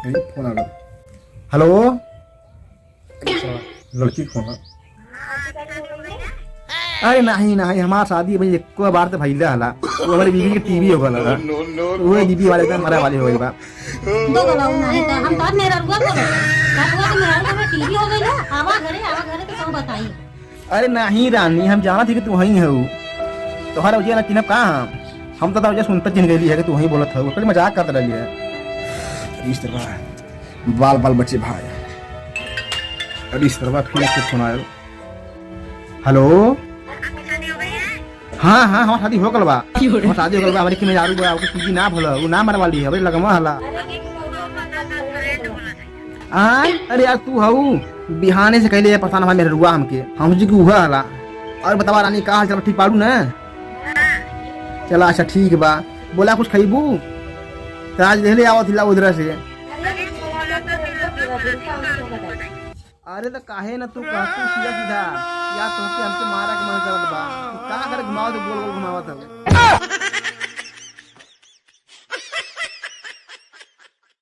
Phone आ गया। Hello, लड़की phone है। अरे नहीं नहीं, हमारा शादी भाई एक बार तो भइले हला, वो हमारी बीवी के टीवी हो गला, वो बीवी वाले का मरा वाले हो गई बा। दो गलाऊ नहीं तो हम तो मेरा रुआ बोलो काटवा के मेरा में टीवी हो गई ना। आवा घरे तो कौन बताई। अरे नहीं रानी, हम जाना थी कि तू वहीं है, तोहरा वजह ना चिन्हब कहाँ, हम तो वजह सुनते चिन्ह गई है कि तू वहीं बोलत है, कल मजाक करते रही है। इस तरह बाल बाल बच्चे भाई। अरे इस तरह फिर फोन आया। हेलो, हाँ हाँ हमारी शादी हो गल बा, हमारी शादी हो गल बा, हमारी के मेजारू बा, ओके टीवी ना भला, वो ना मरवा वाली है, अबे लगमा हला। अरे यार तू हऊ बिहाने से कहले परेशान हुआ मेरे रुआ हमके, हम जी की हुआ हला। और बतावा रानी का हाल चाल, ठीक पाड़ू ना? चला अच्छा ठीक बा, बोला कुछ खइबू तो आज ले आवत हिला उधर से। अरे तो काहे ना तू कहतू सीधा सीधा या तो हमके मारा के मन करत बा, का करे घुमावत, गोल गोल घुमावत है।